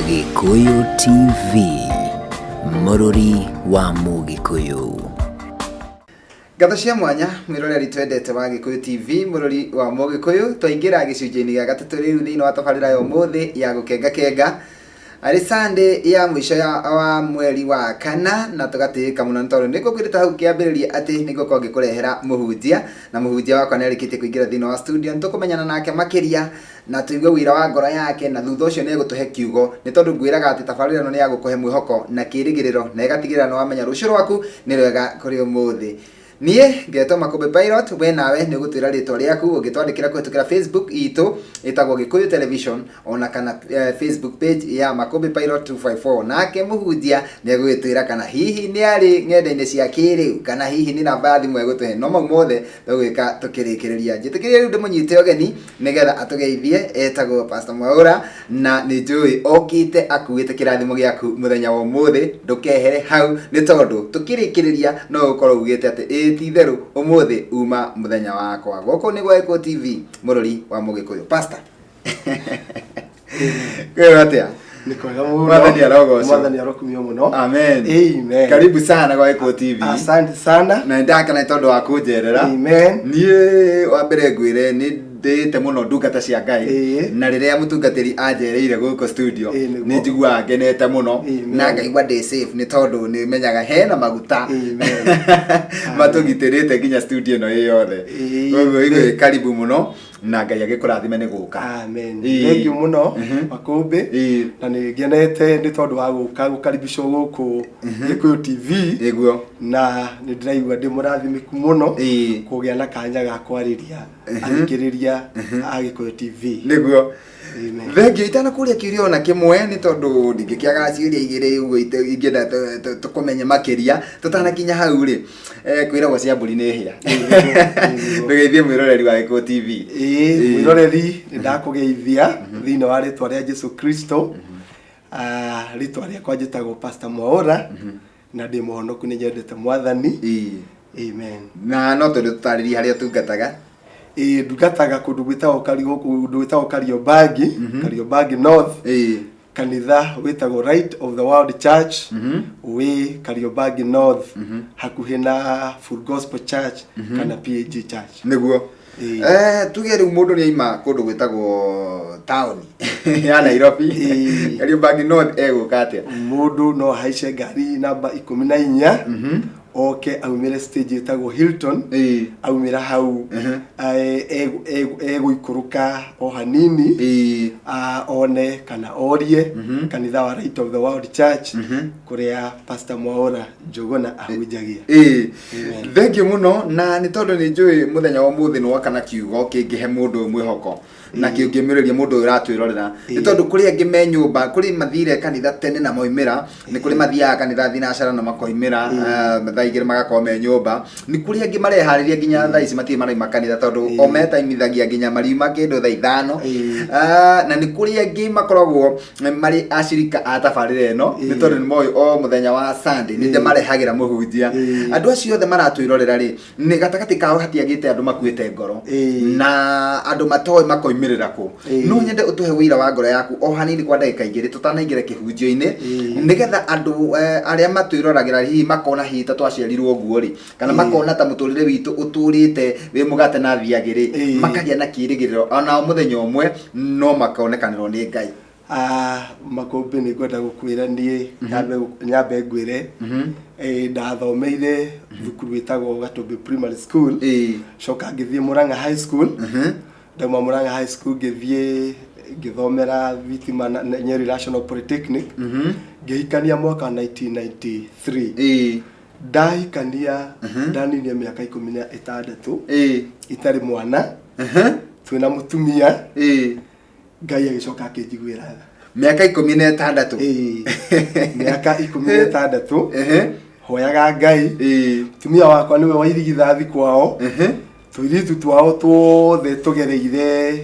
Gikuyu TV, Mũrũri wa Mũgĩkũyũ. Gatho cia mwanya mwiroreri twendete wa Gikuyu TV, Mũrũri wa Mũgĩkũyũ, twaingĩra gĩcunjĩ-inĩ gĩa gatatũ rĩu thĩinĩ wa tabarĩra ya ũmũthĩ ya gũkenga arĩ Sunday ya mwisho wa mweri wa kana, na tũgatĩĩka mũno nĩ tondũ nĩngũkwĩrĩte hau kĩambĩrĩria atĩ nĩngũkorwo ngĩkũrehera mũhunjia, na mũhunjia wakwa nĩarĩkĩtie kũingĩra thĩinĩ wa studio. Nĩtũkũmenyana nake makĩria na tũigue wĩra wa ngoro yake, na thutha ũcio nĩegũtũhe kiugo, nĩ tondũ ngwĩraga atĩ tabarĩra ĩno nĩ ya gũkũhe mwĩhoko na kĩĩrĩgĩrĩro, na ĩgatigĩrĩra nĩwamenya rũciũ rwaku nĩ rwega kũrĩ ũmũthĩ. Niĩ ngetwo Makũmbĩ Pilot, we nawe nĩ ũgũtwĩra rĩtwa rĩaku ũgĩtwandĩkĩra kũhĩtũkĩra Facebook itũ ĩtagwo Gikuyu Television, ona kana Facebook page ya Makũmbĩ Pilot 254. Nake mũhunjia nĩ egũgĩtwĩra kana hihi nĩ arĩ ng'enda-inĩ cia kĩrĩu, kana hihi nĩ namba ya thimũ egũtũhe. No mau mothe tũgwĩka tũkĩrĩkĩrĩria. Njĩtĩkĩria rĩu ndĩmũnyite ũgeni nĩgetha atũgeithie, etagwo Pastor Mwaũra, na nĩ njũĩ okĩte akuĩte kĩrathimo gĩaku mũthenya wa ũmũthĩ. Ndũkehere hau nĩ tondũ tũkĩrĩkĩrĩria no ũkorwo ugĩte atĩ ti-itherũ ũmũthĩ uma mũthenya wakwa. Gũkũ nĩ gwa Gikuyu TV, Mũrũri wa Mũgĩkũyũ. Pastor, kwĩra atĩa? Nĩkwega mũno. Mwathani arogocwo. Mwathani arokumio mũno. Amen. Amen. Karibu sana gwa Gikuyu TV. Asante sana. Na ndakena nĩ tondũ wa kũnjerera. Amen. Niĩ wa mbere ngwĩre nĩ ndĩte mũno ndungata cia Ngai, na rĩrĩa mũtungatĩri anjereire gũkũ studio nĩ njiguaga ngenete mũno, na ngaigua ndĩ safe nĩ tondũ nĩ menyaga hena maguta matũgitĩrĩte nginya studio ĩno ĩ yothe. Koguo igwe karibu mũno, na Ngai agĩkũrathime nĩ gũka. Amen. Thank you mũno Makũmbĩ, na nĩ ngenete nĩ tondũ wa gũka gũkaribicwo gũkũ Gikuyu TV. Ĩguo. Na nĩ ndĩraigua ndĩ mũrathimĩku mũno kũgĩa na kanya ga kwarĩria athikĩrĩria a Gikuyu TV. Nĩguo. Thengi itanakũria kĩũria ona kĩmwe nĩ tondũ ndingĩkĩaga ciũria igĩrĩ ũguo ingĩenda tũkũmenye makĩria tũtanakinya hau rĩ. Kwĩragwo cia mbũri nĩ hĩa. Ndũgeithie mwĩroreri wa Gikuyu TV. Mwĩroreri nĩndakũgeithia thĩinĩ wa rĩtwa rĩa Jesũ Kristo. Rĩtwa rĩakwa njĩtagwo Pastor Mwaũra, na ndĩ mũhonoku nĩ nyendete Mwathani. Amen. Na no tondũ tũtarĩria harĩa tungataga. Ndungataga kũndũ gwĩtagwo Kariobangi North. Kanitha wĩtagwo Light of the World Church wĩ Kariobangi North, hakuhĩ na Full Gospel Church kana PAG Church. Nĩguo. Tuge rĩu mũndũ nĩ aima kũndũ gwĩtagwo town ya Nairobi, Kariobangi North egũka atĩa? Mũndũ no haice ngari namba 14 oke aumire stage ĩtagwo Hilton, aumira hau egũikũrũka o hanini one kana orie kanitha wa Light of the World Church kũrĩa Pastor Mwaũra Njũgũna ahunjagia. Thank you mũno, na nĩ tondũ nĩ njũĩ mũthenya wa ũmũthĩ nĩ wakana kiugo kĩngĩhe mũndũ mwĩhoko na kĩngĩmĩrĩria mũndũ ũratwĩrorera, nĩ tondũ kũrĩ angĩ me nyũmba, kũrĩ mathire kanitha tene na moimĩra, nĩ kũrĩ mathiaga kanitha thinacara na makoimĩra thaa igĩrĩ magakorwo me nyũmba, nĩ kũrĩ angĩ mareharĩria nginya thaa ici matirĩ maraima kanitha tondũ o metaimithagia nginya mariuma kĩndũ thaa 5, na nĩ kũrĩ angĩ makoragwo marĩ acirika a tabarĩra ĩno nĩ tondũ nĩ moĩ o mũthenya wa Sunday nĩ ndĩmarehagĩra mũhunjia. Andũ acio othe maratwĩrorera rĩ, nĩ gatagatĩ kao hatiagĩte andũ makuĩte ngoro na andũ matoĩ makoimĩrĩra kũ. No nyende ũtũhe wĩira wa ngoro yaku o hanini kwa ndagĩka igĩrĩ tũtanaingĩra kĩhunjio-inĩ, nĩgetha andũ arĩa matwĩroragĩra hihi makona hihi ta twaciarirwo ũguo rĩ, kana makona ta mũtũrĩre witũ ũtũrĩte wĩ mũgate na thiagĩrĩ, makagĩa na kĩĩrĩgĩrĩro ona mũthenya ũmwe no makonekanĩrwo nĩ Ngai. Makũmbĩ nĩ ngwenda gũkwĩra niĩ nyambe ngwĩre ndathomeire thukuru wĩtagwo Gatũmbĩ Primary School, coka ngĩthiĩ Mũrang'a High School. Ndauma Mũrang'a High School ngĩthomera Thitima Nyeri National Polytechnic, ngĩhikania mwaka 1993. Ndahikania ndanirie mĩaka 16 itarĩ mwana, twĩna mũtumia. Ngai agĩcoka akĩnjiguĩra mĩaka 16. Mĩaka 16 hoyaga Ngai. Tumia wakwa nĩwe wairigithathi kwao, tũirĩtu twao tuothe tũgereire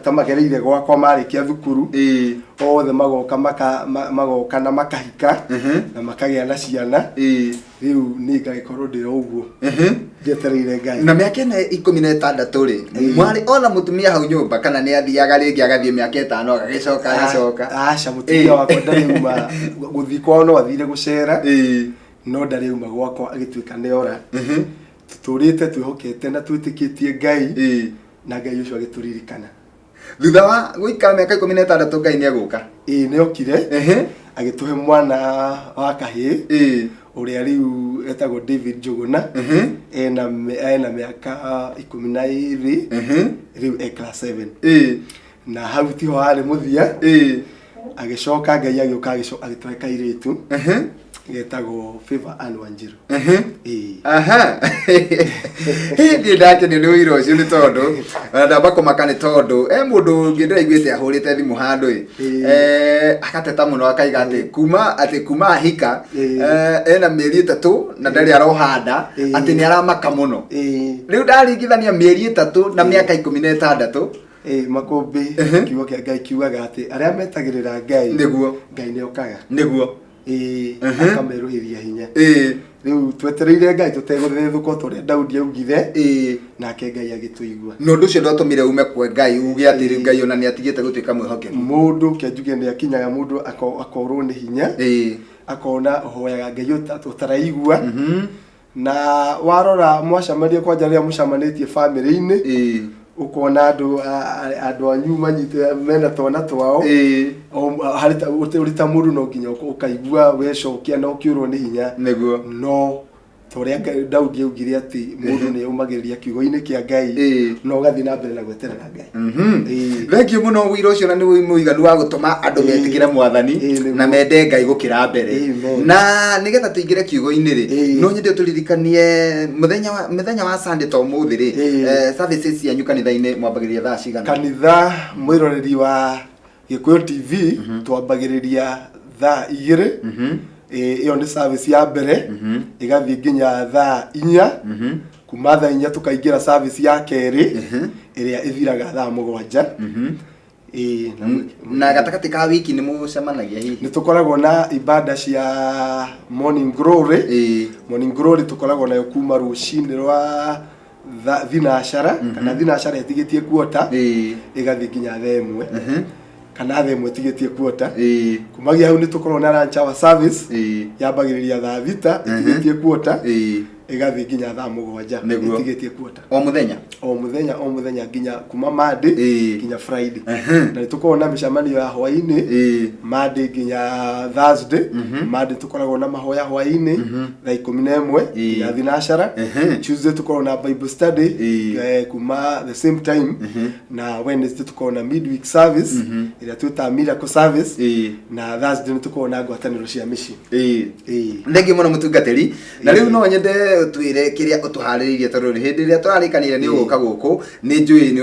ta magereire gwakwa marĩkia thukuru, othe magoka na makahika na makagĩa na ciana. Rĩu nĩ ngagĩkorwo ndĩ ũguo. Njetereire Ngai. Na mĩaka ĩno 16 ri mwari ona mutumia hau nyũmba kana nĩ athiaga rĩngĩ agathie mĩaka 5 agacoka aca mutumia wakwa ndarĩ uma gũthiĩ kwao no athire gũcera no ndarĩ uma gwakwa agĩtuĩka nĩ ora tũtũrĩte twĩhokete na twĩtĩkĩtie Ngai na Ngai ũcio agĩtũririkana thutha wa gũikara mĩaka 16 Ngai nĩ agũka nĩ okire agĩtũhe mwana wa kahĩĩ ũrĩa rĩu etagwo David Njuguna ena mĩaka 12 rĩu class 7 na hau tiho harĩ mũthia agĩcoka Ngai agĩũka agĩtũhe kairĩtu getagwo Favor Ann Wanjiru ndiĩ ndake nĩ wĩra ũcio nĩ tondũ ndamba kũmaka nĩ tondũ mũndũ ũngĩ ndĩraiguĩte ahũrĩte thimũ handũ agateta mũno akaiga atĩ kuma ahika ena mĩeri 3 na ndarĩ arohanda atĩ nĩ aramaka mũno rĩu ndaringithania mĩeri 3 na mĩaka 16 makũmbĩ kiugo kĩa Ngai kiugaga atĩ arĩa metagĩrĩra Ngai nĩguo Ngai nĩ okaga nĩguo akamerũhĩria hinya rĩu twetereire Ngai tũtegũthethũka tũrĩa Daudi augire nake Ngai agĩtũigua no ũndũ ũcio ndwatũmire ume kwa Ngai uge atĩ rĩu Ngai ona nĩ atigĩte gũtuĩka mwĩhokeku mũndũ kĩanjuge nĩ akinyaga mũndũ akorwo nĩ hinya akona hoyaga Ngai ũtaraigua na warora mwacamaria kwanja rĩrĩa mũcamanĩtie family-inĩ ukona andu anyu manyite mena twana twao harita urita mundu no nginya ukaigua wecokia no kiurwo ni hinya niguo no toria Daudi augire ati mundu ni umagiriria kiugo-ini kia Ngai no gathi na mbere na gweterera Ngai thengio muno wira ucio na ni muiganu wa gutuma andu metigire mwathani na mende Ngai gukira mbere na nigetha tuingire kiugo-ini ri no nyende turirikanie muthenya wa Sunday to muthi ri services ya kanitha-ini mwambagiriria thaa cigana kanitha mwiroreri wa Gikuyu TV twambagiriria thaa 2 iyo ni service ya mbere igathie nginya thaa 4 kuma thaa 4 tukaingira service ya keri iria ithiraga thaa 7 na gatakati ka wiki ni mucemanagia hihi ni tukoragwo na ibada cia morning glory morning glory tukoragwo nayo kuma rucini rwa thinashara kana thinashara etigitie kuota igathie nginya thaa 1 kana themwe tigetie kuota kumagia hau ni tukorwo na lunch hour service yambagiriria thaa 6 tigetie kuota igathi nginya thaa 7 tigetie kuota o muthenya nginya kuma Monday nginya Friday na tukorwo na mĩcemanio ya hwaĩ-inĩ Monday nginya Thursday Monday tukoragwo na mahoya hwaĩ-inĩ thaa 11 nginya thinashara Tuesday tukorwo na Bible study kuma the same time na Wednesday tukorwo na midweek service ila twita miracle service na Thursday tukorwo na ngwatanĩro cia mĩciĩ thengi muno mutungatĩri na rĩu no nyende twire kiria utuharĩrĩirie tondũ hĩndĩ ĩrĩa tũrarĩkanĩire nĩ ũgũka gũkũ nĩ njũĩ nĩ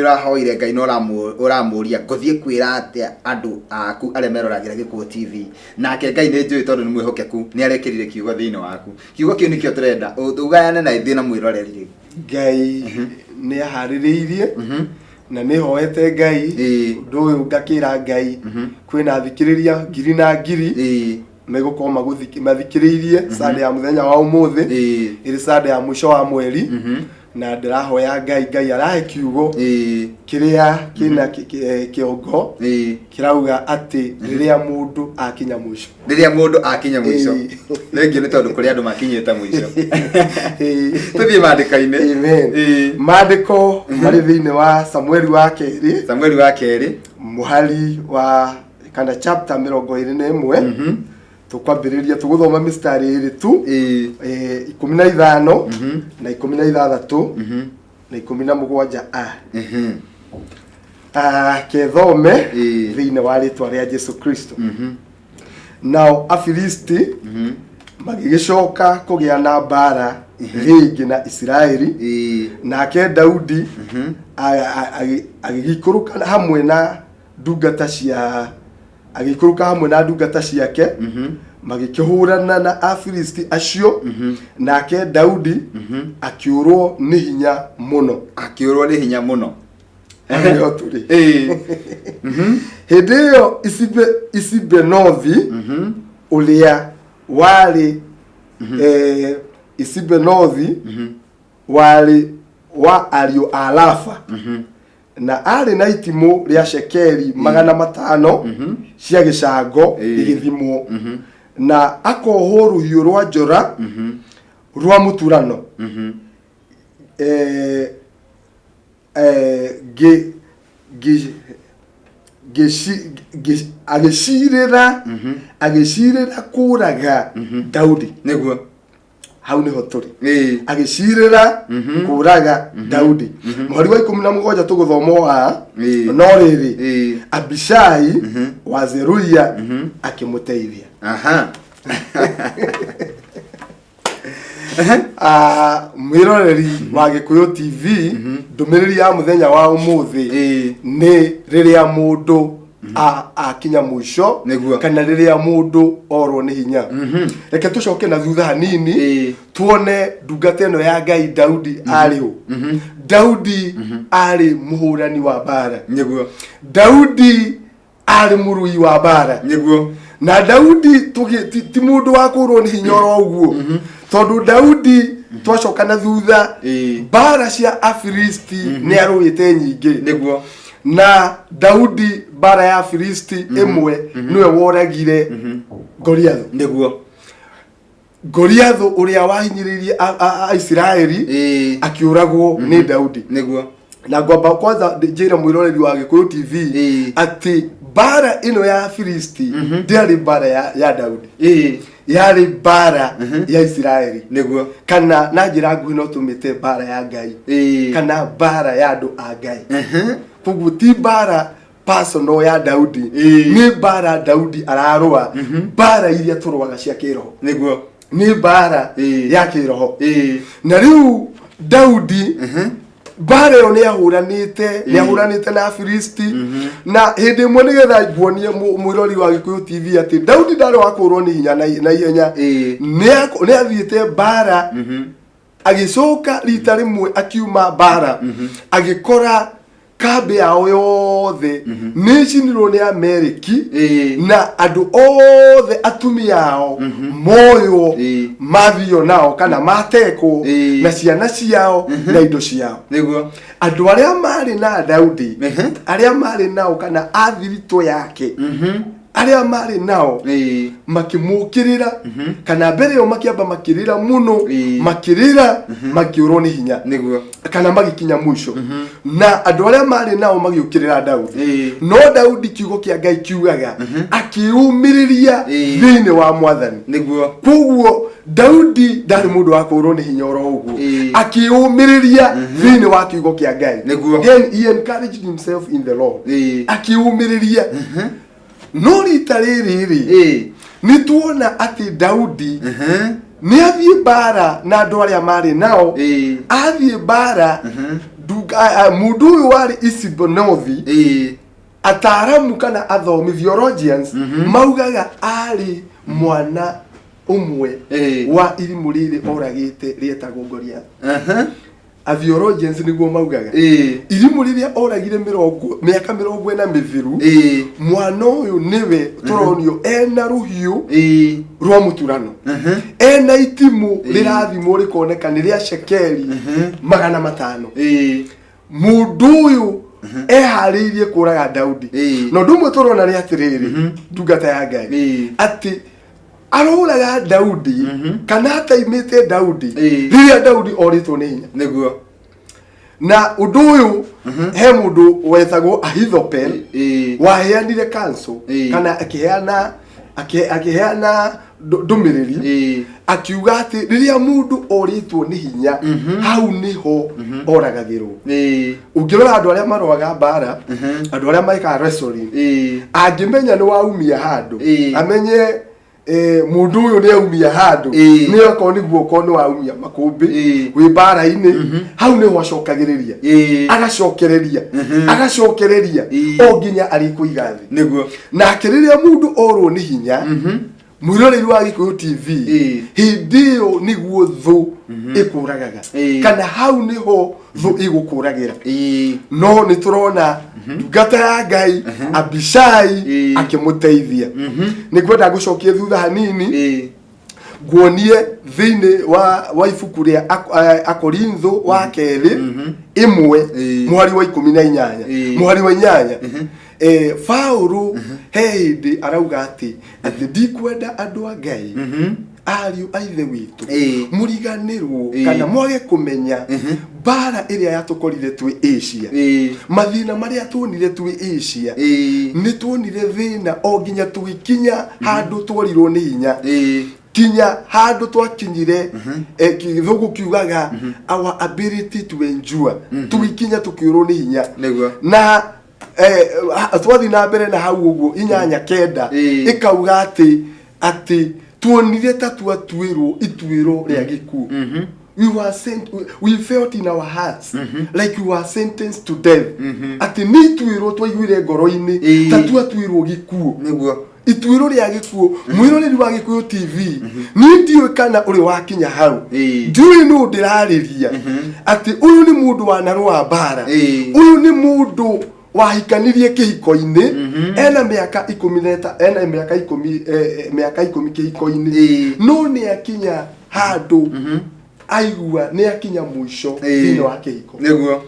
ũrahoire Ngai no ũramũria ngũthiĩ kwĩra atĩa andũ aku arĩa meroragĩra Gikuyu TV nake Ngai nĩ njũĩ tondũ nĩ mwĩhokeku nĩ arekĩrire kiugo thĩinĩ waku kiugo kĩu nĩkĩo tũrenda ũgayane na ithuĩ na mwĩroreri Ngai nĩ aharĩrĩirie na nĩ hoete Ngai ũndũ ũyũ ngakĩra Ngai kwĩna thikĩrĩria ngiri na ngiri megũkorwo mathikĩrĩirie Sunday ya muthenya wa umuthi ĩrĩ Sunday ya mũico wa mweri na ndĩrahoya Ngai arahe kiugo kĩrĩa kĩna kĩongo kĩrauga atĩ rĩrĩa mũndũ akinya mũico rĩngĩ nĩ tondũ kũrĩ andũ makinyĩte mũico tũthiĩ mandĩka-inĩ mandĩko marĩ thĩinĩ wa Samueli wa kerĩ mũhari wa kana chapter 21 tukwambĩrĩria tũgũthoma mistari ĩrĩ tu 15 na 16 na 17 kethome thĩinĩ wa rĩtwa rĩa Jesu Kristo nao Afilisti magĩgĩcoka kũgĩa na mbara rĩngĩ na Isiraeli nake Daudi agĩgĩikũrũka hamwe na ndungata ciake magĩkĩhũrana na Afilisti acio nake Daudi akĩũrwo nĩ hinya mũno hĩndĩ ĩyo Isibenothi ũrĩa warĩ Isibenothi wali wa Ariũ a Rafa na arĩ na itimũ rĩa cekeri 500 cia gĩcango igĩthimwo na akohwo rũhiũ rwa njora rwa mũturano agĩcirĩra kũraga Daudi nĩguo hau niho turi agĩcirĩra kũraga Daudi mweri wa 17 tũgũthoma wa no rĩrĩ Abishai wa Zeruia akĩmũteithia mwiroreri wa Gikuyu TV ndũmĩrĩri ya mũthenya wa ũmũthĩ nĩ rĩrĩa mũndũ akinya mũico kana rĩrĩa mũndũ orwo nĩ hinya reke tũcoke na thutha hanini tuone ndungata ĩno ya Ngai Daudi arĩ ũ Daudi arĩ mũhũrani wa mbara nĩguo Daudi arĩ mũrui wa mbara nĩguo na Daudi ti mũndũ wa kũrwo nĩ hinya oro ũguo tondũ Daudi twacoka na thutha mbara cia Afilisti nĩ arũĩte nyingĩ nĩguo na Daudi mbara ya Afilisti ĩmwe niwe woragire Goliath nĩguo Goliath ũrĩa wahinyĩrĩirie Isiraeli akiũragwo nĩ Daudi nĩguo na ngwamba kwanza njĩra mwĩroreri wa Gikuyu TV atĩ mbara ĩno ya Afilisti ndĩarĩ mbara ya Daudi yarĩ mbara ya Isiraeli nĩguo kana na njĩra nguhĩ no tũmĩte mbara ya Ngai kana mbara ya andũ a Ngai koguo ti mbara personal ya Daudi nĩ mbara Daudi ararũa mbara iria tũrũaga cia kĩroho nĩguo nĩ mbara ya kĩroho na rĩu Daudi mbara ĩyo nĩ ahũranĩte na Afilisti na hĩndĩ ĩmwe nĩgetha nguonie mwĩrori wa Gikuyu TV atĩ Daudi ndarĩ wa kũrwo nĩ hinya na ihenya nĩ athiĩte mbara agĩcoka rita rĩmwe akiuma mbara agĩkora kambi yao yothe nĩ cinirwo nĩ Ameriki na andũ othe atumia ao moyo mathio nao kana matekwo na ciana ciao na indo ciao nĩguo andũ arĩa marĩ na Daudi arĩa marĩ nao kana athirito yake arĩa marĩ nao makĩmũkĩrĩra kana mbere yo makĩamba makĩrĩra mũno makĩrĩra makĩũrwo nĩ hinya nĩguo kana magĩkinya mũico na andũ arĩa marĩ nao magĩũkĩrĩra Daudi no Daudi kiugo kĩa Ngai kiugaga akĩũmĩrĩria thĩinĩ wa Mwathani nĩguo koguo Daudi ndarĩ mũndũ wa kũũrwo nĩ hinya oro ũguo akĩũmĩrĩria thĩinĩ wa kiugo kĩa Ngai nĩguo he encouraged himself in the Lord akĩũmĩrĩria no rita rĩrĩ nĩ tuona atĩ Daudi nĩ athiĩ mbara na andũ arĩa marĩ nao athiĩ mbara mũndũ ũyũ warĩ Isibenothi ataaramu kana athomi theologians maugaga arĩ mwana ũmwe wa irimũ rĩrĩ oragĩte rĩetagwo Goliath theologians nĩguo maugaga irimũ rĩrĩa oragire mĩaka 40 mĩthiru mwana ũyũ nĩwe tũronio ena rũhiũ rwa mũturano ena itimũ rĩrathimwo rĩkoneka nĩ rĩa cekeri 500 mũndũ ũyũ eharĩirie kũraga Daudi na ũndũ ũmwe tũrona nĩ atĩrĩrĩ ndungata ya Ngai atĩ arũraga Daudi kana ataimĩte Daudi rĩrĩa Daudi orĩtwo nĩ hinya nĩguo na ũndũ ũyũ he mũndũ wetagwo Ahithopel waheanire counsel kana akĩheana ndũmĩrĩri akiuga atĩ rĩrĩa mũndũ orĩtwo nĩ hinya hau niho oragagĩrwo ũngĩrora andũ arĩa marũaga mbara andũ arĩa maikaga wrestling angĩmenya nĩ waumia handũ amenye mũndũ ũyũ nĩ aumia handũ nĩ okorwo nĩ guoko nĩ waumia makũmbĩ wĩ mbara-inĩ hau nĩho agacokereria o nginya arĩkũiga thĩ nĩguo nake rĩrĩa mũndũ orwo nĩ hinya mwĩroreri wa Gikuyu TV hĩndĩ ĩyo nĩguo thũ ĩkũragaga kana hau nĩho thũ ĩgũkũragĩra no nĩ tũrona ndungata ya Ngai Abishai akĩmũteithia nĩkwenda gũcokia thutha hanini guonie thini wa ibuku ria Akorintho wa keri imwe muhari wa 18 muhari wa 8 Paulo heidi arauga ati ndikwenda andu a Ngai ariu aithe witu muriganirwo kana mwage kumenya bara iria yatukorire twi Asia mathina maria tuonire twi Asia ni tuonire thina o nginya tugikinya handu tworirwo ni hinya kinya handu twakinyire kithugu kiugaga our ability to endure tugikinya tukiurwo ni hinya na twathi na mbere na hau uguo 8:9 ikauga ati tuonire ta twatuirwo ituiro ria giku we felt in our hearts like we were sentenced to death ati ni tuirwo twaiguire ngoro-ini ta twatuirwo gikuo niguo ituiro ria gikuo mwiroreri wa Gikuyu TV ni ndiwe kana uri wakinya hau ndiwe no ndirariria ati uyu ni mundu wa narwa bara uyu ni mundu wahikanirie kihiko-ini ena miaka 10 ena miaka 10 kihiko-ini no ni akinya handu aigua ni akinya mwisho thini wa kihiko niguo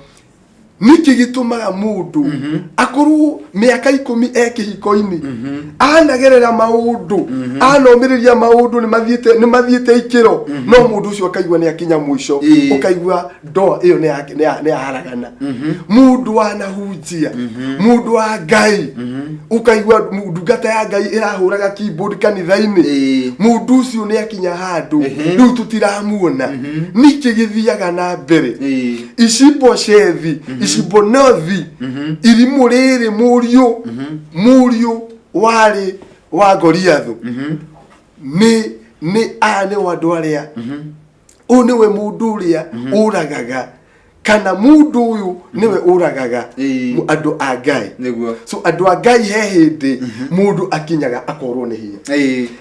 niki gitumaga mundu akorwo miaka 10 kihiko-ini anagerera maundu anomiriria maundu ni mathiete ikiro no mundu ucio akaigua ni akinya mwisho ukaigua ndoa iyo ni haragana mundu anahunjia mundu wa Ngai ukaigua ndungata ya Ngai irahuraga keyboard kanitha-ini mundu ucio ni akinya handu riu tutiramuona niki githiaga na mbere Ishibonothi irimu riri murio wari wa Goliathu ni ane wandu aria niwe mundu uria uragaga kana mundu uyu niwe uragaga andu a Ngai so andu a Ngai he hindi mundu akinyaga akorwo ni hinya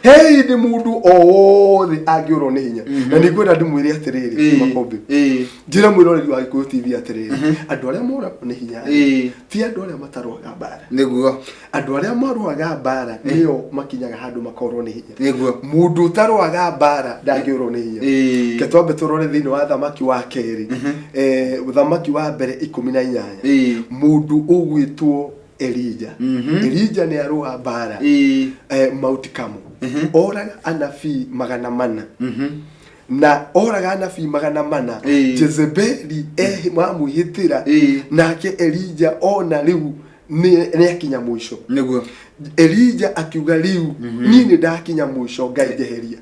he hindi mundu othe angiorwo ni hinya na nigwenda ndimwire atiriri makombe njira mwiroreri wa Gikuyu TV atiriri andu aria moragwo ni hinya ti andu aria matarwaga bara niguo andu aria marwaga bara niyo makinyaga handu makorwo ni hinya niguo mundu utarwaga bara ndangiorwo ni hinya ketwambe turore thini wa thamaki wa keri uthamaki wa mbere 18 mundu ugwitwo Elijah ni arua bara Mount Carmel oraga anabii 400 na oraga anabii 400 Jezebeli mamuhitira nake Elijah ona riu ni akinya mwisho niguo Elijah akiuga riu ni ndakinya mwisho Ngai jeheria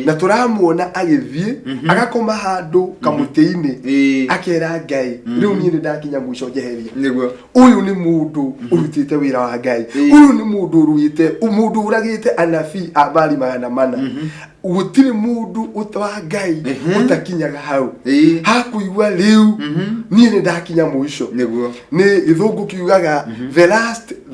na turamuona agithie agakoma handu kamuti-ini akera Ngai riu ni ndakinya mwisho jeheria niguo uyu ni mundu urutite wira wa Ngai uyu ni mundu uruite mundu uragite anabii abali 400 gutiri mundu utwa Ngai utakinyaga hau hakuigwa riu ni ndakinya mwisho niguo ni githungu kiugaga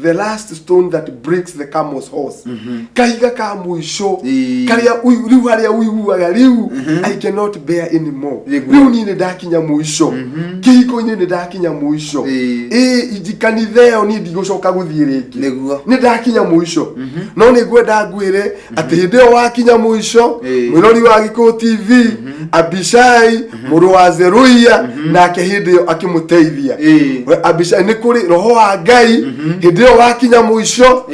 the last stone that breaks the camel's horse kaiga ka mwisho karia riu haria uiguaga riu I cannot bear anymore riu ni ndakinya mwisho kihiko-ini ni ndakinya mwisho ijikanitheo ni ndigũcoka guthie ringi niguo ni ndakinya mwisho no ni ngwenda ngwire ati hindi o wakinya mwisho mwirori wa Gikuyu TV Abishai muru wa Zeruia nake hindi yo akimuteithia Abishai ni kuri roho wa Ngai hindi yo wakinya mwisho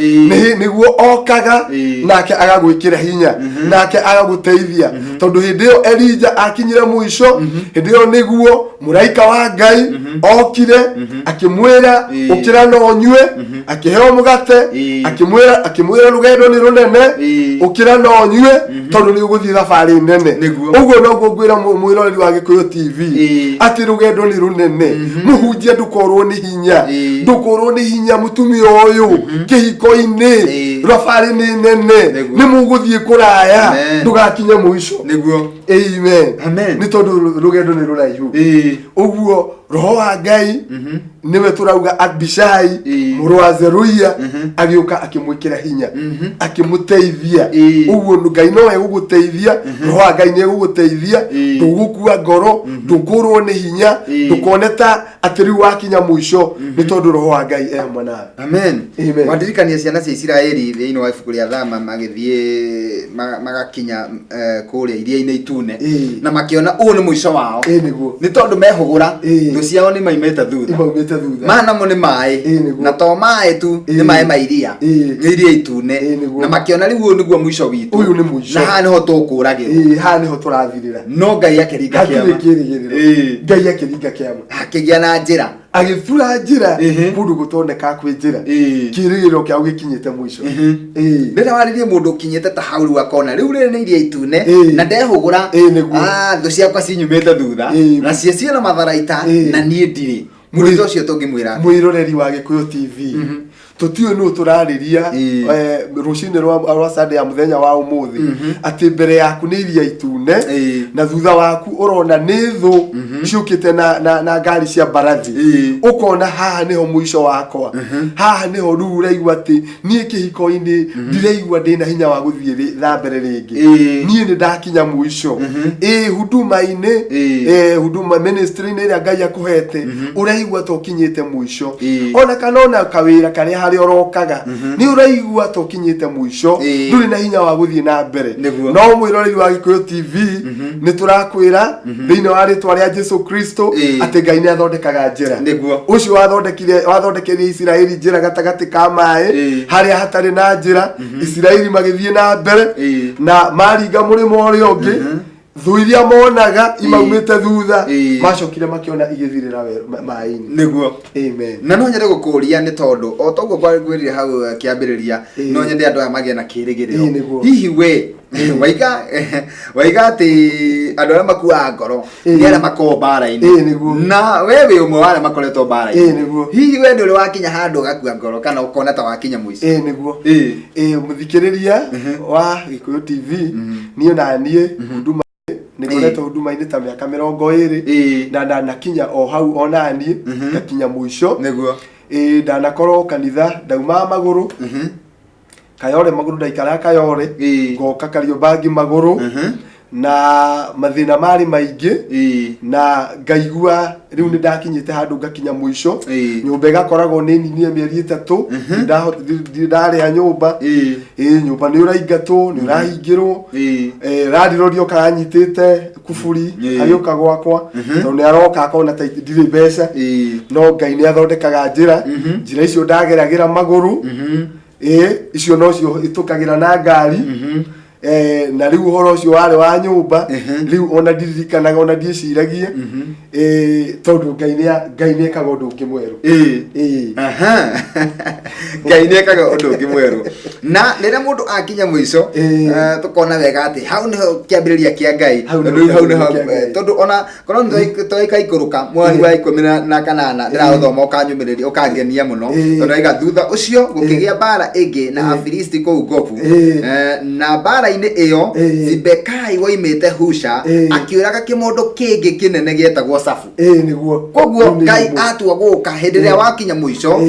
niguo okaga nake agagwikira hinya nake agaguteithia tondu hindi yo Elijah akinyire mwisho hindi yo niguo muraika wa Ngai okire akimwira ukira no nyue akiheo mugate akimwira rugendo ni runene ukira no nyue tondu ni uguthie thabari nene uguo no ngwira mwiroreri wa Gikuyu TV ati rugendo ni runene muhunjia ndukorwo ni hinya mutumia uyu kihiko-ini thabari ni nene ni muguthie kuraya ndugakinye mwisho niguo amen ni tondu rugendo ni ruraihu uguo roho wa Ngai niwe turauga Abishai muru wa Zeruia agiuka akimwikira hinya akimuteithia uguo Ngai nowe guguteithia roho wa Ngai ne guguteithia ndugukua ngoro ndungurwo ni hinya ndukoneta atiri wakinya muico ni tondu roho wa Ngai mwana. Amen. Wadirikania ciana cia Isiraeli thiini wa ibuku ria Thama magithie magakinya kuria iria-ini itune na makiona uyu ni muico wao ni tondu mehugura ndu ciao ni maimete thutha mana mo ni mai na to mai tu ni mai mairia iria itune na makiona riu uyu niguo muico witu uyu ni muico na haniho tukuragirwo ha niho turathirira no Ngai akiringa kiama Ngai akiringa kiama akigia na njira agithura njira mundu gutondeka kwi njira kirigiro kiao gikinyite muico ndira waririe mundu kinyite ta hauru akona riu riri ni iria itune na ndehugura ndu ciakwa cinyumite thutha na ciena matharaita na nie ndiri mundu ucio tungimwira mwiroreri wa Gikuyu TV tutiyo no turariria rucine rwa Sunday ya muthenya wa umuthi ati mbere yaku ni iria itune na thutha waku urona ni thu ciukite na ngari cia mbarathi ukona haha niho muico wakwa haha niho ru uraigua ati nie kihiko-ini ndiraigua ndina hinya wa guthie tha mbere ringi nie ni ndakinya muico huduma-ini huduma ministry-ini ria Ngai akuhete uraigua to kinyite muico ona kanona kawira kare hari orokaga ni uraigua to kinyite muico nduri na hinya wa guthie na mbere no mwiroreri wa Gikuyu TV ni turakwira thiini wa ritwa ria Jesu Kristo ati Ngai ni athondekaga njira ucio wathondekire Isiraeli njira gatagati ka mai haria hatari na njira Isiraeli magithie na mbere na maringa murimo uri ungi thu iria monaga imaumite thutha macokire makiona igithirira mai-ini niguo. Amen. Na no nyende gukuria ni tondu o toguo gwirire hau kiambiriria no nyende andu aya magie na kirigiriro hihi we waiga ati andu aria makua ngoro ni aria mako bara-ini na wewe umwe wa aria makoretwo bara-ini hihi we ni uri wakinya handu gakua ngoro kana ukona ta wakinya muico niguo muthikiriria wa Gikuyu TV niyo na nie huduma nikoretwo huduma-ini ta miaka 20 na nakinya o hau onani ngakinya muico niguo ndanakorwo kanitha ndauma maguru Kayore maguru ndaikara Kayore ngoka Kariobangi maguru na mathina mari maingi na ngaigua riu ni ndakinyite handu ngakinya muico nyumba igakoragwo ni nini mieri 3 ndaria nyumba nyumba ni uraingatwo ni urahingirwo radirorio kanyitite kuburi agioka gwakwa tondu ni aroka akona ta ndiri mbeca no Ngai ni athondekaga njira icio ndageragira maguru icio no cio itukagira na ngari na riu horo cio wari wa nyumba riu ona ndirikanaga ona ndiciragie tondu Ngai ni ekaga undu ungi mweru Ngai ni ekaga undu ungi mweru na rira mundu akinya muico tukona wega ati hau niho kiambiriria kia Ngai hau niho tondu ona kono toika ikuruka mwari wa 18 ndirathoma ukanyumiriria ukangenia muno tondu aiga thutha ucio gukigia bara ingi na Afilisti kuu Gofu na bara-ini iyo Sibekai woimite Husha akiuraga kimundu kingi kinene gietagwo Safu niguo koguo Ngai atua guka hindi ria wakinya muico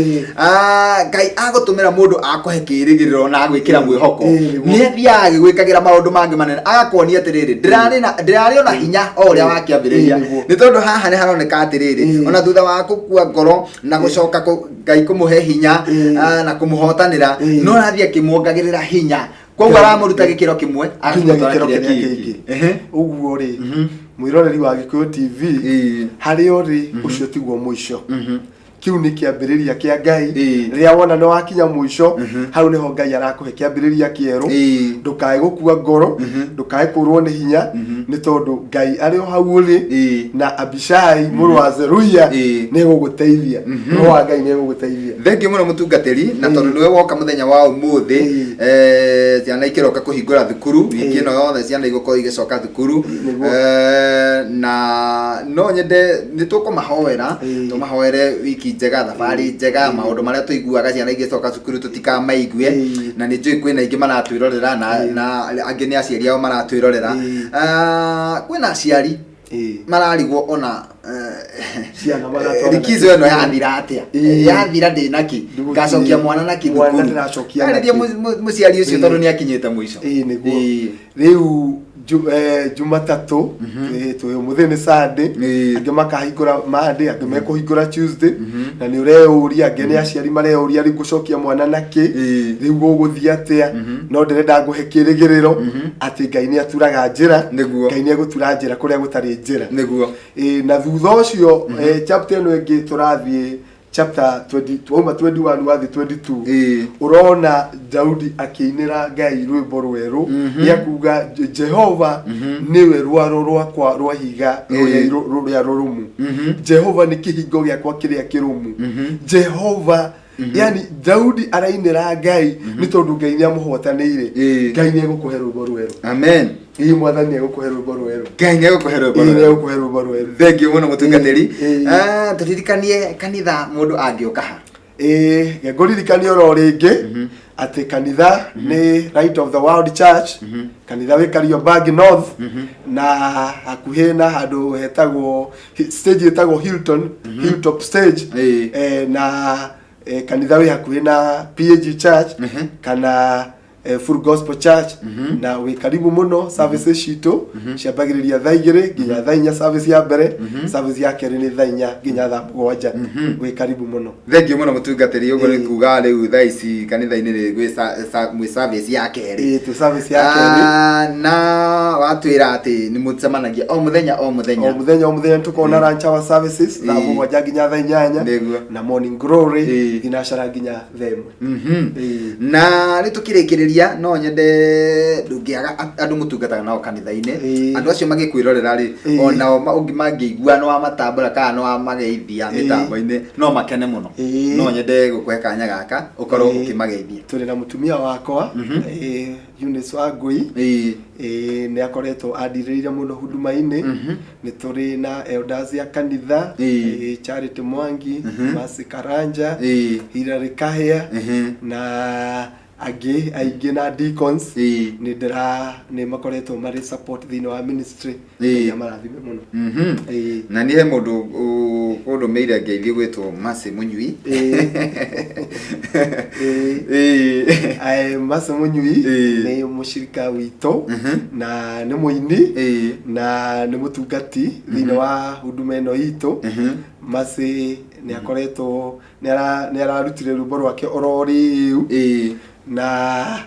Ngai agutumira mundu akuhe kirigiriro na agwikira mwihoko ni thiage gwikagira maundu mangi manene agakonia atiriri ndirari ona hinya o uria wakiambiriria ni tondu haha ni haroneka atiriri ona thutha wa gukua ngoro na gucoka Ngai kumuhe hinya na kumuhotanira no rathia kimuongagirira hinya koguo aramuruta gikiro kimwe akinya gikiro kingi uguo ri mwiroreri wa Gikuyu TV hari ori ucio tiguo muico kiu ni kiambiriria kia Ngai ria wona no wakinya muico hau niho Ngai arakuhe kiambiriria kieru ndukae gukua ngoro ndukae kurwo ni hinya ni tondu Ngai ari o hau uri na Abishai muru wa Zeruia ni guguteithia no wa Ngai ni guguteithia. Thank you muno mutungatiri na tondu niwe woka muthenya wa umuthi ciana ikiroka kuhingura thukuru wiki ino yothe ciana igukorwo igicoka thukuru na no nyende ni tukumahoera tumahoere wiki njega thabari njega maundu maria tuiguaga ciana igicoka thukuru tutikamaigwe na ni njui kwina ingi maratwirorera na angi ni aciari ao maratwirorera kwina aciari mararigwo ona ciana magatwara likizo eno yathira atia yathira ndinaki ngacokia mwana na kithukuru ndiracokia nake muciari ucio tondu ni akinyite muico niguo riu Jumatatu twe muthini Sunday ange makahingura Monday ange mekuhingura Tuesday na ni ureuria ange ni aciari mareuria ri gucokia mwana naki riu guguthia atia no ndirenda nguhe kirigiriro ati Ngai ni aturaga njira Ngai ni gutura njira kuria gutari njira niguo na thutha ucio chapter eno ingi turathie chapter 21 wathi 22 urona Daudi akiinira Ngai rwimbo rweru yakuga Jehova niwe rwaro rwakwa rwa higa rũrĩa rũrũmu Jehova ni kihingo giakwa kiria kirumu Jehova yani Daudi arainira Ngai ni tondu Ngai ni amuhotanĩire Ngai ni egukuhe rwimbo rweru amen mwathani egukuhe rwimbo rweru Ngai ni egukuhe rwimbo rweru thengiũ mũno mũtungatĩri tũririkanie kanitha mũndũ angĩũka ha ngũririkania oro ringi ati kanitha ni Light of the World Church kanitha wi Kariobangi North na hakuhi na handu hetagwo stage hetagwo Hilltop stage na kanitha wi hakuhi na PAG Church kana Full Gospel Church na wi karibu muno services citu ciambagiriria thaa 2 nginya thaa 4 service ya mbere service ya keri ni thaa 4 nginya thaa 7 wi karibu muno thengiũ mũno mũtungatĩri ũguo nĩ kuga rĩu thaa ici kanitha-inĩ nĩ gwĩ service ya keri tu service ya keri na watwĩra atĩ nĩ mũcemanagia o mũthenya tukona rancha wa services thaa 7 nginya thaa 8 na morning glory thinacara nginya thaa 1 na nĩ tũkĩrĩkĩrĩria no nyende ndũngĩaga andũ mũtungataga nao kanitha-inĩ andũ acio magĩkwĩrorera rĩ onao mangĩigua no amatambũra kana no amageithia mĩtambo-inĩ no makene mũno no nyende gũkũhe kanya gaka ũkorwo ũkĩmageithia tũrĩ na mũtumia wakwa Eunice Wangui ni akoretwo andirĩire mũno huduma-inĩ nĩ tũrĩ na elders ya kanitha Charity Mwangi Mercy Karanja Hilary Kahĩa na aingĩ na deacons ni makoretwo mari support thĩinĩ wa ministry ya marathime mũno na niĩ he mũndũ ũndũmĩire ngeithie gwĩtwo Mercy Mũnyui Mercy Mũnyui nĩ mũcirika witũ na nĩ mũini na nĩ mũtungati thĩinĩ wa huduma ĩno itũ Mercy ni akoretwo ni ararutire rwimbo rwake oro rĩu na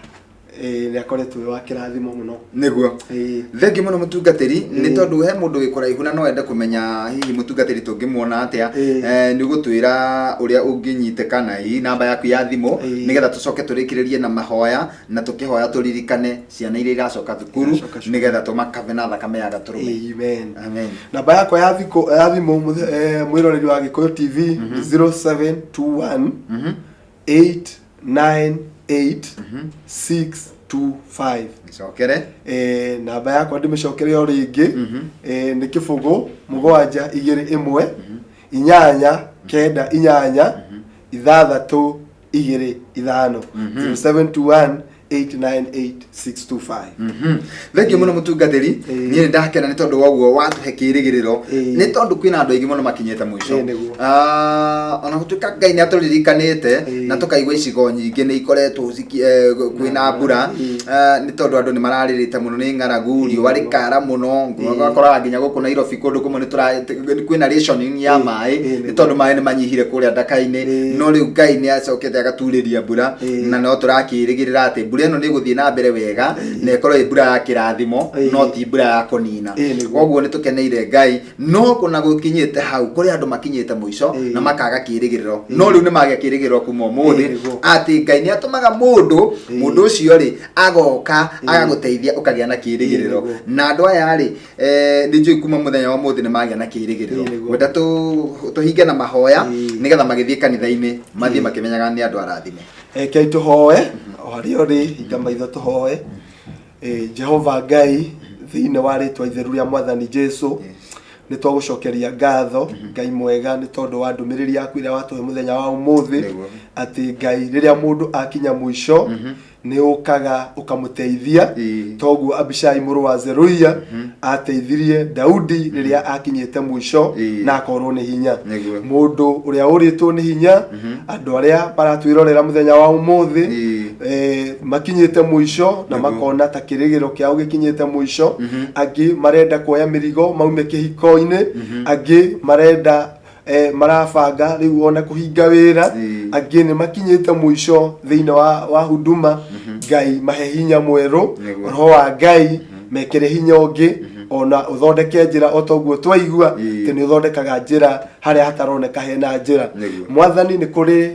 ni akoretwo wa kirathimo muno niguo thengi muno mutungatiri ni tondu he mundu wikuraihu na no ende kumenya hihi mutungatiri tungimwona atia ni gutwira uria unginyitekana hi namba yaku ya thimo nigetha tucoke turikiririe na mahoya na tukihoya turirikane ciana iria iracoka thukuru nigetha tumakave na thakame ya gaturume amen namba yakwa ya thimo mwiroreri wa Gikuyu TV 0721 898 625 namba yakwa ndimicokere o ringi ni kibugu 721 inyanya kenda inyanya ithathatũ 2 5 0721 898-625. Thank you muno mutungatiri. Niĩ ndakena nĩ tondu woguo watuhe kĩrĩgĩrĩro. Nĩ tondu kwĩna andũ aingĩ muno makinyĩte mũico. Ona gũtuĩka Ngai nĩ atũririkanĩte na tũkaigua icigo nyingĩ nĩ ikoretwo kwĩna mbura. Nĩ tondu andũ nĩ mararĩrĩte muno nĩ ng'aragu, riũa rĩkara muno. Ũgakoraga nginya gũkũ Nairobi kũndũ kũmwe kwĩna rationing ya maĩ. Nĩ tondu maĩ nĩ manyihire kũrĩa ndaka-inĩ. No rĩu Ngai nĩ acokete agaturĩria mbura na no tũrakĩrĩgĩrĩra atĩ mbura ĩno nĩ gũthiĩ na mbere wega na ĩkorwo ĩ mbura ya kĩrathimo no ti mbura ya kũnina. Koguo nĩ tũkeneire Ngai no kũna gũkinyĩte hau kũrĩ andũ makinyĩte mũico na makaga kĩrĩgĩrĩro. No rĩu nĩ magĩa kĩrĩgĩrĩro kuma ũmũthĩ atĩ Ngai nĩ atũmaga mũndũ ũcio rĩ agoka agagũteithia ũkagĩa na kĩrĩgĩrĩro. Na andũ aya rĩ nĩ njũĩ kuma mũthenya wa ũmũthĩ nĩ magĩa na kĩrĩgĩrĩro. Wenda tũhinge na mahoya nĩgetha magĩthiĩ kanitha-inĩ mathiĩ makĩmenyaga nĩ andũ arathime. Kei tũhoe o harĩa ũrĩ hinga maitho tũhoe. Jehova Ngai thĩinĩ wa rĩtwa itheru rĩa Mwathani Jesu nĩ twagũcokeria ngatho Ngai mwega nĩ tondũ wa ndũmĩrĩri yaku ĩrĩa watũhe mũthenya wa ũmũthĩ atĩ Ngai rĩrĩa mũndũ akinya mũico nĩ ũkaga ũkamuteithia toguo Abishai mũrũ wa Zeruia ateithirie Daudi rĩrĩa akinyĩte mũico na akorwo nĩ hinya mũndũ ũrĩa ũrĩtwo nĩ hinya andũ arĩa maratwĩrorera mũthenya wa ũmũthĩ makinyĩte mũico na makona ta kĩrĩgĩro kĩao gĩkinyĩte mũico angĩ marenda kuoya mĩrigo maume kĩhiko-inĩ angĩ marenda marabanga rĩu ona kũhinga wĩra angĩ nĩ makinyĩte mũico thĩinĩ wa huduma Ngai mahe hinya mwerũ roho wa Ngai mekere hinya ũngĩ ona uthondeke njĩra otoguo twaigua te nĩ uthondekaga njĩra harĩa hataroneka hena njĩra mwathani nĩ kũrĩ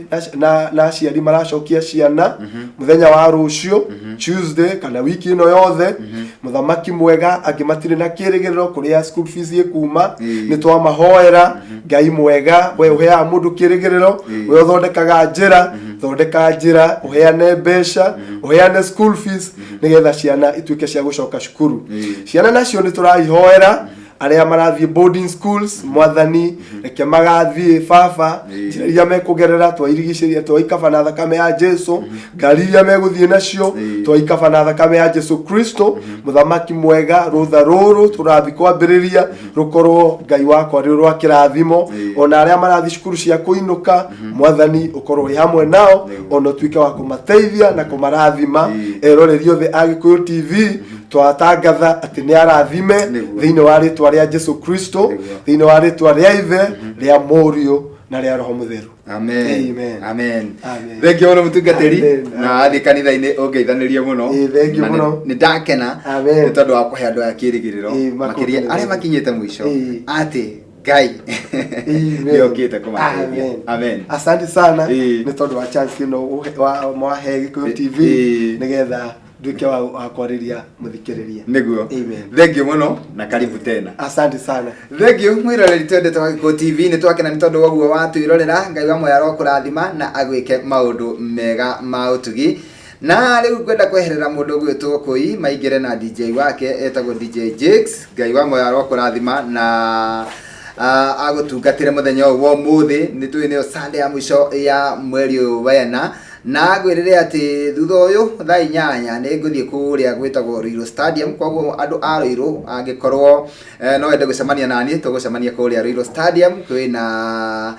na aciari maracokia ciana mũthenya wa rũciũ Tuesday kana wiki ĩno yothe mũthamaki mwega angĩ matirĩ na kĩrĩgĩrĩro kũrĩa school fees ĩkuma nĩ twamahoera Ngai mwega we ũheaga mũndũ kĩrĩgĩrĩro we ũthondekaga njĩra thondeka njĩra ũheane mbeca ũheane school fees nĩgetha ciana ituĩke cia gũcoka cukuru ciana nacio nĩ tũraihoera arĩa marathie boarding schools mwathani reke magathie baba njĩra iria mekũgerera twairigicĩria twaikaba na thakame ya Jesu ngari iria megũthie nacio twaikaba na thakame ya Jesu Kristo mũthamaki mwega rũtha rũrũ tũrathi kwambĩrĩria rũkorwo Ngai wakwa rĩ rwa kĩrathimo ona arĩa marathi cukuru cia kũinũka mwathani ũkorwo wĩ hamwe nao ona tuĩke wa kũmateithia na kũmarathima eroreri othe a Gĩkũyũ TV twatangatha atĩ nĩ arathime thĩinĩ wa rĩtwa rĩa Jesu Kristo thĩinĩ wa rĩtwa rĩa Ithe rĩa Mũriũ na rĩa Roho Mũtheru amen amen thengi mũno mũtungatĩri na athi kanitha-inĩ ũngeithanĩrie mũno nĩ ndakena nĩ tondũ wa kũhe andũ aya kĩrĩgĩrĩro makĩria arĩa makinyĩte mũico atĩ Ngai nĩ okĩte kũmateithia amen asante sana nĩ tondũ wa chance ĩno mwahe Gĩkũyũ TV nĩgetha duke wa kwarĩria mũthikĩrĩria nĩguo thank you mũno na karibu tena asante sana thank you mwĩroreri twendete wa Gĩkũyũ TV nĩ twakena nĩ tondũ woguo watwĩrorera Ngai wa moya arokũrathima na agwĩke maũndũ mega ma ũtugi na rĩu kwenda kweherera mũndũ gwĩtwo Kũi maingĩre na DJ wake etagwo DJ Jakes Ngai wa moya arokũrathima na agũtungatĩre mũthenya ũyũ wa ũmũthĩ nĩ tũĩ nĩyo Sunday ya mũico ya mweri ũyũ wena na gwĩrĩre atĩ thutha ũyũ thaa 8 nĩ ngũthiĩ kũrĩa gwĩtagwo Ruiru Stadium koguo andũ a Ruiru angĩkorwo no wende gũcemania nani tũgũcemania kũrĩa Ruiru Stadium kwĩna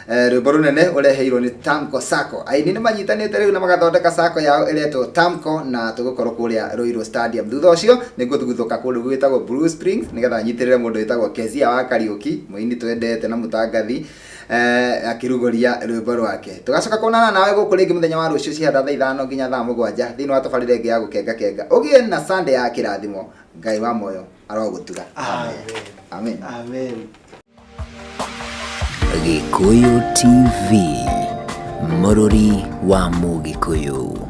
rwĩmbo rũnene ũreheirwo nĩ Tamco Sacco aini nĩ manyitanĩte rĩu na magathondeka sacco yao ĩretwo Tamco na tũgũkorwo kũrĩa Ruiru Stadium thutha ũcio nĩ ngũthuguthuka kũndũ gwĩtagwo Blue Springs nĩgetha nyitĩrĩre mũndũ wĩtagwo Kezia wa Kariuki mũini twendete na mũtangathi akirugoria rwĩmbo rwake tugacoka kuonana nawe gũkũ rĩngĩ mũthenya wa rũciũ cianda thaa 5 nginya thaa 7 thĩinĩ wa tabarĩra ĩngĩ ya gũkenga ũgĩe na Sunday ya kĩrathimo Ngai wa moyo arogũtuga amen amen Gĩkũyũ TV mũrori wa Mũgĩkũyũ.